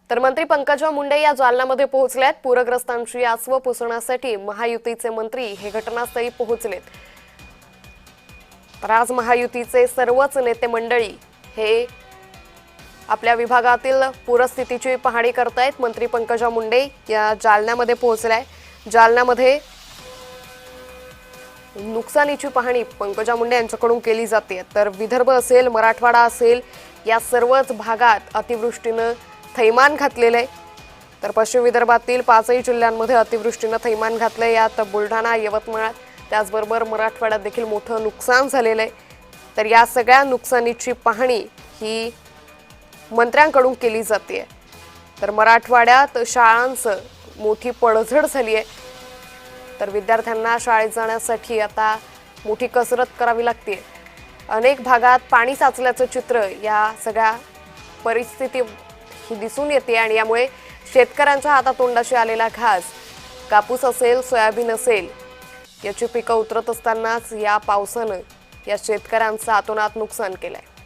तर मंत्री पंकजा मुंडे या जालन्यामध्ये पोहोचल्यात। पूरग्रस्तांची आसव पुसण्यासाठी महायुतीचे मंत्री हे घटनास्थळी पोहोचलेत। तर आज महायुतीचे सर्वच नेते मंडळी हे आपल्या विभागातील पूरस्थितीची पाहणी करतायत। मंत्री पंकजा मुंडे या जालन्यामध्ये पोहोचलाय। जालन्यामध्ये नुकसानीची पाहणी पंकजा मुंडे यांच्याकडून केली जाते। तर विदर्भ असेल, मराठवाडा असेल, या सर्वच भागात अतिवृष्टीने थैमान घातलेले आहे। तर पश्चिम विदर्भातील 5ही जिल्ह्यांमध्ये अतिवृष्टीने थैमान घातले। यात बुलढाणा, यवतमाळ त्याचबरोबर मराठवाड्यात देखील मोठं नुकसान झालेलं आहे। तर या सगळ्या नुकसानीची पाहणी ही मंत्र्यांकडून केली जाते। तर मराठवाड्यात शाळांचं मोठी पडझड झाली आहे। तर विद्यार्थ्यांना शाळेत जाण्यासाठी आता मोठी कसरत करावी लागते। अनेक भागात पाणी साचल्याचं चित्र या सगळ्या परिस्थिती ही दिसून येते आणि यामुळे शेतकऱ्यांच्या हातातोंडाशी आलेला घास, कापूस असेल, सोयाबीन असेल, याची पिकं उतरत असतानाच या पावसानं या शेतकऱ्यांचं अतोनात नुकसान केलंय।